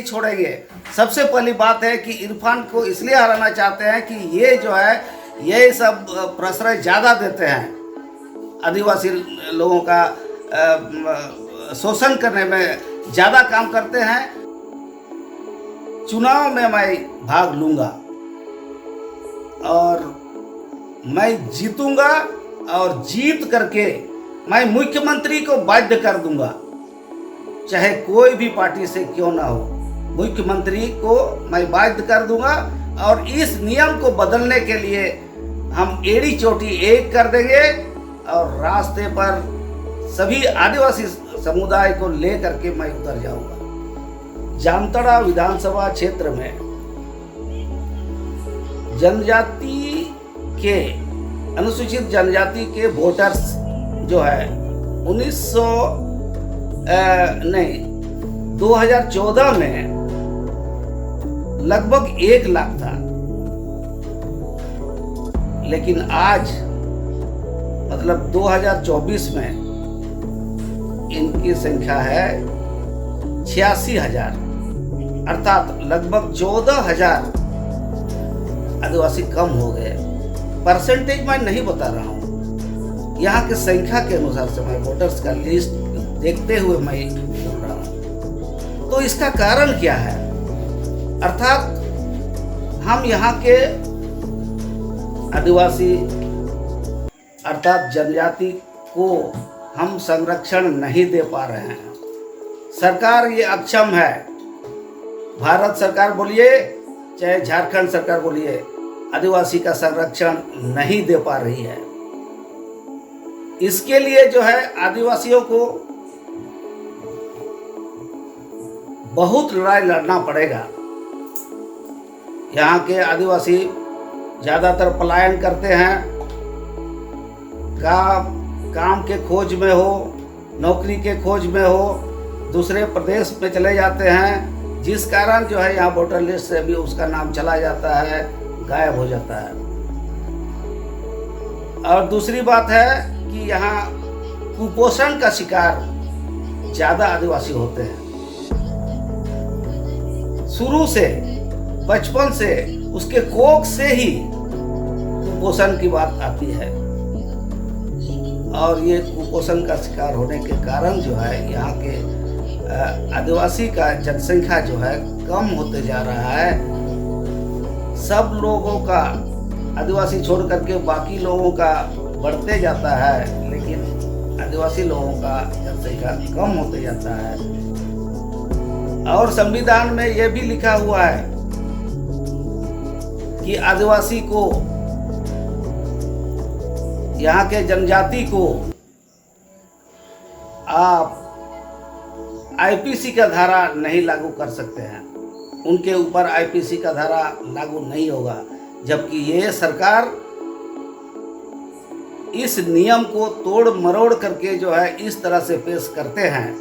छोड़ेंगे। सबसे पहली बात है कि इरफान को इसलिए हराना चाहते हैं कि ये जो है ये सब प्रश्रय ज़्यादा देते हैं, आदिवासी लोगों का शोषण करने में ज़्यादा काम करते हैं। चुनाव में मैं भाग लूँगा और मैं जीतूंगा और जीत करके मैं मुख्यमंत्री को बाध्य कर दूंगा, चाहे कोई भी पार्टी से क्यों ना हो। मुख्यमंत्री को मैं बाध्य कर दूंगा और इस नियम को बदलने के लिए हम एड़ी चोटी एक कर देंगे और रास्ते पर सभी आदिवासी समुदाय को लेकर के मैं उतर जाऊंगा। जामताड़ा विधानसभा क्षेत्र में जनजाति के अनुसूचित जनजाति के वोटर्स जो है 2014 में लगभग 1 लाख था, लेकिन आज मतलब 2024 में इनकी संख्या है 86,000, अर्थात लगभग 14,000 आदिवासी कम हो गए। परसेंटेज मैं नहीं बता रहा हूँ, यहाँ की संख्या के अनुसार से मैं वोटर्स का लिस्ट देखते हुए मैं बोल रहा हूँ। तो इसका कारण क्या है? अर्थात हम यहाँ के आदिवासी अर्थात जनजाति को हम संरक्षण नहीं दे पा रहे हैं। सरकार ये अक्षम है, भारत सरकार बोलिए चाहे झारखंड सरकार बोलिए, आदिवासी का संरक्षण नहीं दे पा रही है। इसके लिए जो है आदिवासियों को बहुत लड़ाई लड़ना पड़ेगा। यहाँ के आदिवासी ज़्यादातर पलायन करते हैं, काम के खोज में हो, नौकरी के खोज में हो, दूसरे प्रदेश में चले जाते हैं, जिस कारण जो है यहाँ वोटर लिस्ट से भी उसका नाम चला जाता है, गायब हो जाता है। और दूसरी बात है कि यहाँ कुपोषण का शिकार ज़्यादा आदिवासी होते हैं। शुरू से बचपन से उसके कोख से ही कुपोषण की बात आती है और ये कुपोषण का शिकार होने के कारण जो है यहाँ के आदिवासी का जनसंख्या जो है कम होते जा रहा है। सब लोगों का आदिवासी छोड़ करके बाकी लोगों का बढ़ते जाता है, लेकिन आदिवासी लोगों का जनसंख्या कम होते जाता है। और संविधान में यह भी लिखा हुआ है कि आदिवासी को, यहाँ के जनजाति को आप आईपीसी का धारा नहीं लागू कर सकते हैं, उनके ऊपर आईपीसी का धारा लागू नहीं होगा। जबकि ये सरकार इस नियम को तोड़ मरोड़ करके जो है इस तरह से पेश करते हैं,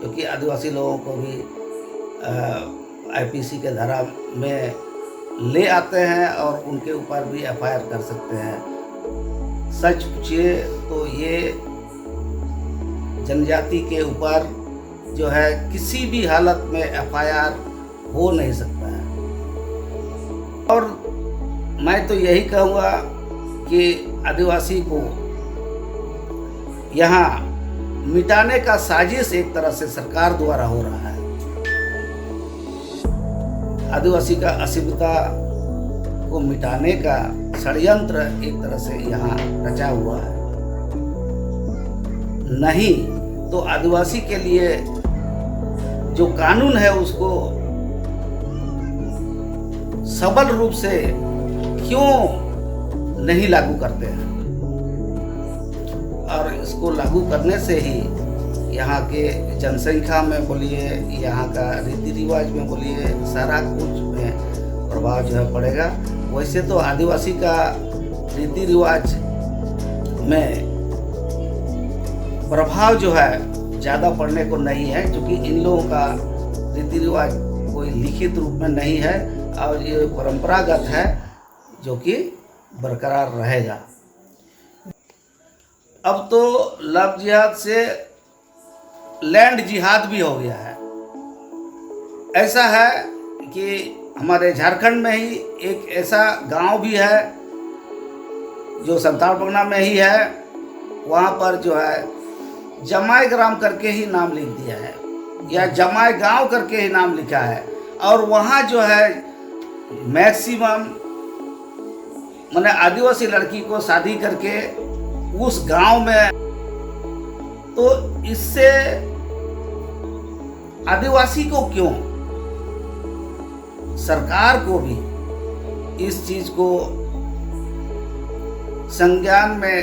क्योंकि आदिवासी लोगों को भी आईपीसी के धारा में ले आते हैं और उनके ऊपर भी एफआईआर कर सकते हैं। सच पूछिए तो ये जनजाति के ऊपर जो है किसी भी हालत में एफआईआर हो नहीं सकता है। और मैं तो यही कहूँगा कि आदिवासी को यहाँ मिटाने का साजिश एक तरह से सरकार द्वारा हो रहा है। आदिवासी का अस्मिता को मिटाने का षड्यंत्र एक तरह से यहाँ रचा हुआ है। नहीं तो आदिवासी के लिए जो कानून है उसको सबल रूप से क्यों नहीं लागू करते हैं, और इसको लागू करने से ही यहाँ के जनसंख्या में बोलिए, यहाँ का रीति रिवाज में बोलिए, सारा कुछ में प्रभाव जो है पड़ेगा। वैसे तो आदिवासी का रीति रिवाज में प्रभाव जो है ज़्यादा पड़ने को नहीं है, क्योंकि इन लोगों का रीति रिवाज कोई लिखित रूप में नहीं है और ये परंपरागत है जो कि बरकरार रहेगा। अब तो लव जिहाद से लैंड जिहाद भी हो गया है। ऐसा है कि हमारे झारखंड में ही एक ऐसा गांव भी है जो संताल परगना में ही है, वहाँ पर जो है जमाई ग्राम करके ही नाम लिख दिया है या जमाई गांव करके ही नाम लिखा है। और वहाँ जो है मैक्सिमम मैंने आदिवासी लड़की को शादी करके उस गांव में, तो इससे आदिवासी को क्यों, सरकार को भी इस चीज को संज्ञान में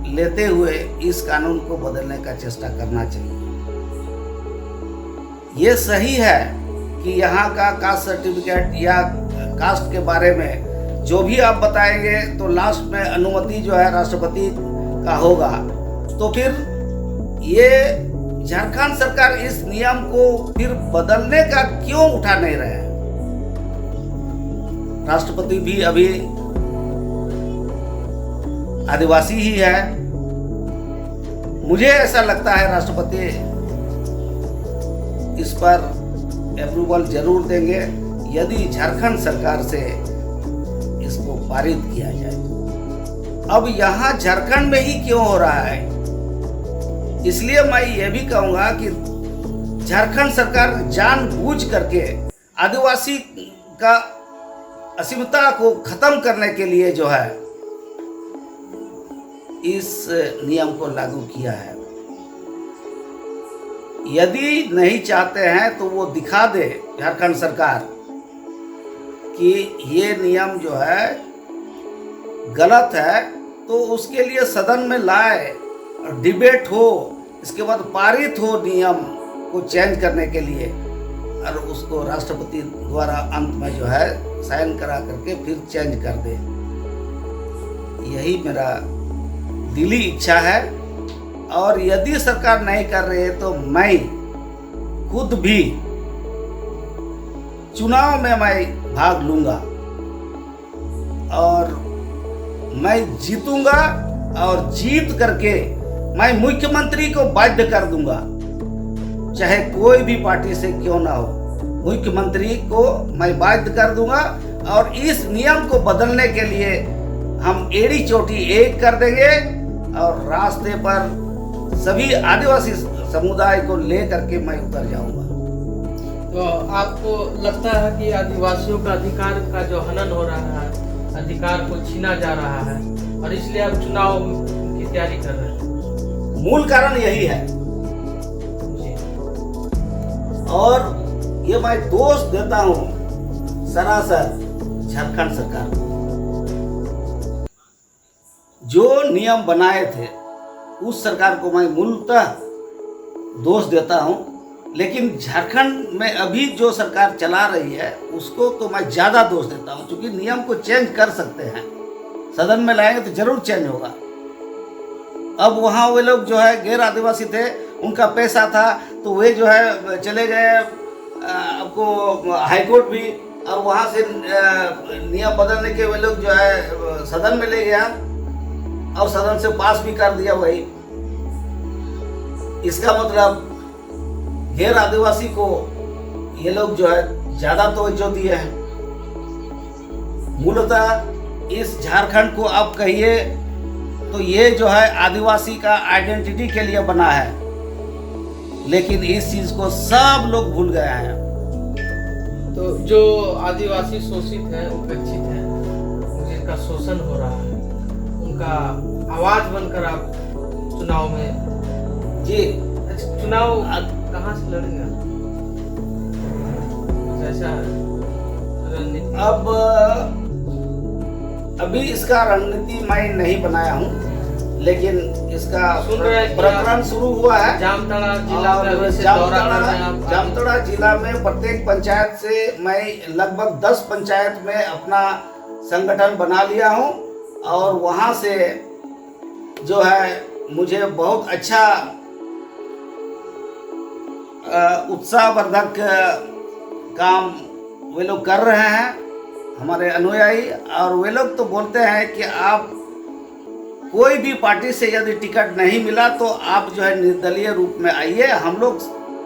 लेते हुए इस कानून को बदलने का चेष्टा करना चाहिए। ये सही है कि यहाँ का कास्ट सर्टिफिकेट या कास्ट के बारे में जो भी आप बताएंगे तो लास्ट में अनुमति जो है राष्ट्रपति का होगा। तो फिर ये झारखंड सरकार इस नियम को फिर बदलने का क्यों उठा नहीं रहे हैं? राष्ट्रपति भी अभी आदिवासी ही है। मुझे ऐसा लगता है राष्ट्रपति इस पर अप्रूवल जरूर देंगे यदि झारखंड सरकार से इसको पारित किया जाए। अब यहाँ झारखंड में ही क्यों हो रहा है, इसलिए मैं ये भी कहूँगा कि झारखंड सरकार जानबूझ करके आदिवासी का अस्मिता को खत्म करने के लिए जो है इस नियम को लागू किया है। यदि नहीं चाहते हैं तो वो दिखा दे झारखंड सरकार कि ये नियम जो है गलत है, तो उसके लिए सदन में लाए, डिबेट हो, इसके बाद पारित हो नियम को चेंज करने के लिए, और उसको राष्ट्रपति द्वारा अंत में जो है साइन करा करके फिर चेंज कर दे। यही मेरा दिली इच्छा है। और यदि सरकार नहीं कर रही है तो मैं खुद भी चुनाव में मैं भाग लूंगा और मैं जीतूंगा, और जीत करके मैं मुख्यमंत्री को बाध्य कर दूंगा, चाहे कोई भी पार्टी से क्यों ना हो। मुख्यमंत्री को मैं बाध्य कर दूंगा और इस नियम को बदलने के लिए हम एड़ी चोटी एक कर देंगे और रास्ते पर सभी आदिवासी समुदाय को ले करके मैं उतर जाऊंगा। तो आपको लगता है कि आदिवासियों का अधिकार का जो हनन हो रहा है, अधिकार को छीना जा रहा है, और इसलिए आप चुनाव की तैयारी कर रहे हैं? मूल कारण यही है जी। और ये मैं दोष देता हूं सरासर झारखंड सरकार को। जो नियम बनाए थे उस सरकार को मैं मूलतः दोष देता हूं, लेकिन झारखंड में अभी जो सरकार चला रही है उसको तो मैं ज़्यादा दोष देता हूं, क्योंकि नियम को चेंज कर सकते हैं, सदन में लाएंगे तो जरूर चेंज होगा। अब वहाँ वे लोग जो है गैर आदिवासी थे, उनका पैसा था, तो वे जो है चले गए आपको हाईकोर्ट भी, और वहाँ से नियम बदलने के वे लोग जो है सदन में ले गया और सदन से पास भी कर दिया। वही इसका मतलब गैर आदिवासी को ये लोग जो है ज्यादा तवज्जो दिए हैं। मूलतः इस झारखंड को आप कहिए तो ये जो है आदिवासी का आइडेंटिटी के लिए बना है, लेकिन इस चीज को सब लोग भूल गए हैं। तो जो आदिवासी शोषित हैं, उपेक्षित हैं, जिनका शोषण हो रहा है, उनका आवाज बनकर आप चुनाव में जी चुनाव कहाँ से लड़ेंगे? ऐसा रणनीति अभी इसका रणनीति मैं नहीं बनाया हूँ, लेकिन इसका प्रकरण शुरू हुआ है। जामताड़ा जिला में जामताड़ा जिला में प्रत्येक पंचायत से मैं लगभग 10 पंचायत में अपना संगठन बना लिया हूँ, और वहाँ से जो है मुझे बहुत अच्छा उत्साहवर्धक काम वे लोग कर रहे हैं, हमारे अनुयायी। और वे लोग तो बोलते हैं कि आप कोई भी पार्टी से यदि टिकट नहीं मिला तो आप जो है निर्दलीय रूप में आइए, हम लोग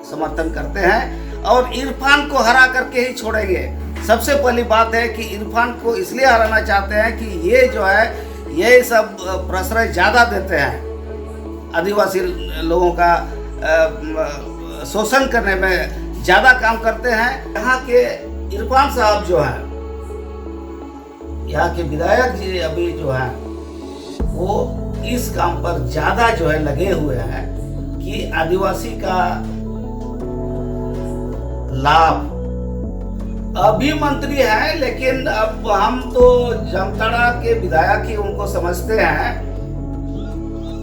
समर्थन करते हैं। और इरफान को हरा करके ही छोड़ेंगे। सबसे पहली बात है कि इरफान को इसलिए हराना चाहते हैं कि ये जो है ये सब प्रश्रय ज़्यादा देते हैं, आदिवासी लोगों का शोषण करने में ज़्यादा काम करते हैं। यहाँ के इरफान साहब जो हैं, यहाँ के विधायक जी अभी जो हैं, वो इस काम पर ज़्यादा जो है लगे हुए हैं कि आदिवासी का लाभ। अभी मंत्री हैं, लेकिन अब हम तो जामताड़ा के विधायक ही उनको समझते हैं,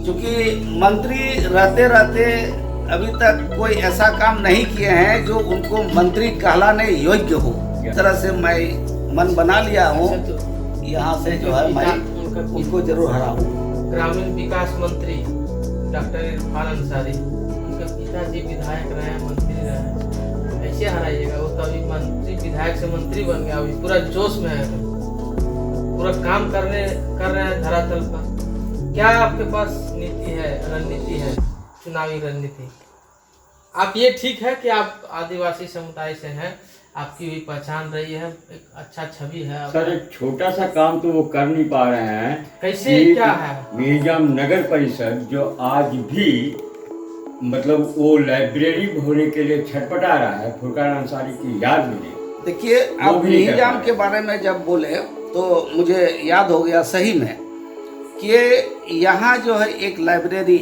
क्योंकि मंत्री रहते रहते अभी तक कोई ऐसा काम नहीं किए हैं जो उनको मंत्री कहलाने योग्य हो। इस तरह से मैं मन बना लिया हूँ, यहाँ से जो है मैं उनको जरूर हराऊँ। ग्रामीण विकास मंत्री डॉक्टर इरफान अंसारी, उनके पिताजी विधायक रहे हैं, मंत्री रहे हैं, कैसे हराइएगा? वो तो अभी मंत्री विधायक से मंत्री बन गया, अभी पूरा जोश में है, पूरा काम कर रहे हैं धरातल पर। क्या आपके पास नीति है, रणनीति है, चुनावी रणनीति? आप ये ठीक है कि आप आदिवासी समुदाय से हैं, आपकी भी पहचान रही है, एक अच्छा छवि है। सर एक छोटा सा काम तो वो कर नहीं पा रहे हैं। कैसे, क्या है? मिहिजाम नगर परिषद जो आज भी मतलब वो लाइब्रेरी होने के लिए छटपटा रहा है, फुरकान अंसारी की याद में। देखिए, आप मिहिजाम के बारे में जब बोले तो मुझे याद हो गया सही में कि यहाँ जो है एक लाइब्रेरी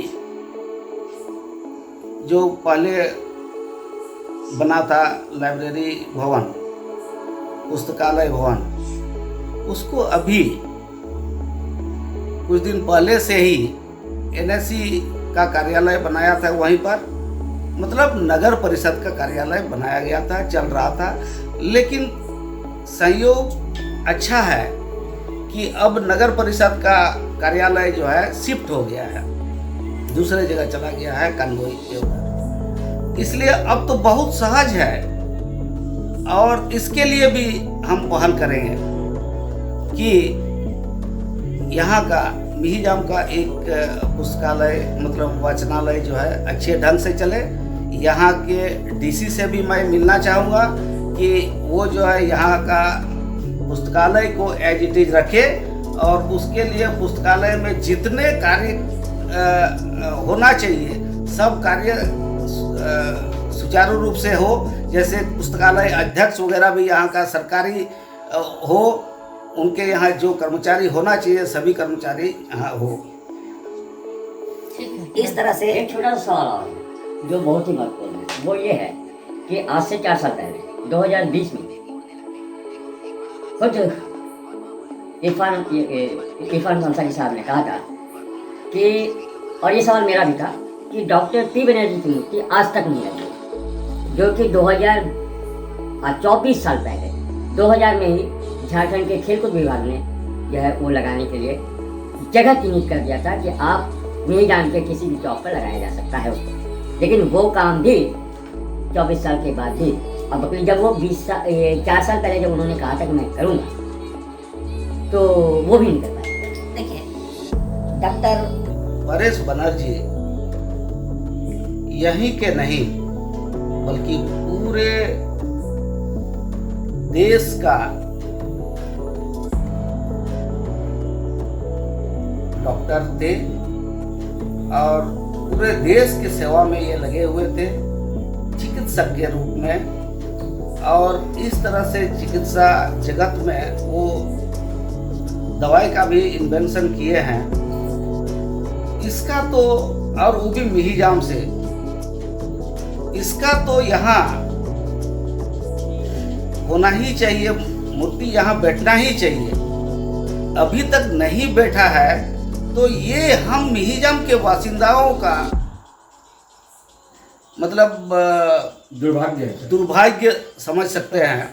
जो पहले बना था, लाइब्रेरी भवन, पुस्तकालय भवन, उसको अभी कुछ दिन पहले से ही एनएससी का कार्यालय बनाया था वहीं पर, मतलब नगर परिषद का कार्यालय बनाया गया था, चल रहा था। लेकिन संयोग अच्छा है कि अब नगर परिषद का कार्यालय जो है शिफ्ट हो गया है, दूसरे जगह चला गया है, कानगोई के उधर। इसलिए अब तो बहुत सहज है और इसके लिए भी हम पहल करेंगे कि यहाँ का मिहिजाम का एक पुस्तकालय मतलब वाचनालय जो है अच्छे ढंग से चले। यहाँ के डीसी से भी मैं मिलना चाहूँगा कि वो जो है यहाँ का पुस्तकालय को एज इट इज रखे और उसके लिए पुस्तकालय में जितने कार्य होना चाहिए सब कार्य सुचारू रूप से हो। जैसे पुस्तकालय अध्यक्ष वगैरह भी यहाँ का सरकारी हो, उनके यहाँ जो कर्मचारी होना चाहिए सभी कर्मचारी यहाँ हो। इस तरह से एक छोटा सा सवाल और है जो बहुत ही महत्वपूर्ण है, वो ये है कि आज से 4 साल पहले 2020 में खुद इरफान अंसारी साहब ने कहा था कि, और ये सवाल मेरा भी था, कि डॉक्टर पी बनर्जी की मूर्ति आज तक नहीं लगी, जो कि 24 साल पहले 2000 में ही झारखंड के खेलकूद विभाग ने जो है वो लगाने के लिए जगह चिन्हित कर दिया था कि आप मिहिजाम के किसी भी चौक पर लगाया जा सकता है उसको। लेकिन वो काम भी 24 साल के बाद भी, अब जब वो 4 साल पहले जब उन्होंने कहा था कि मैं करूँगा, तो वो भी नहीं कर पाए। देखिए, डॉक्टर परेश बनर्जी यहीं के नहीं बल्कि पूरे देश का डॉक्टर थे और पूरे देश की सेवा में ये लगे हुए थे चिकित्सक के रूप में। और इस तरह से चिकित्सा जगत में वो दवाई का भी इन्वेंशन किए हैं। इसका तो, और वो भी मिहिजाम से, इसका तो यहाँ होना ही चाहिए, मूर्ति यहाँ बैठना ही चाहिए। अभी तक नहीं बैठा है तो ये हम मिहिजाम के बासिंदाओं का मतलब दुर्भाग्य दुर्भाग्य समझ सकते हैं।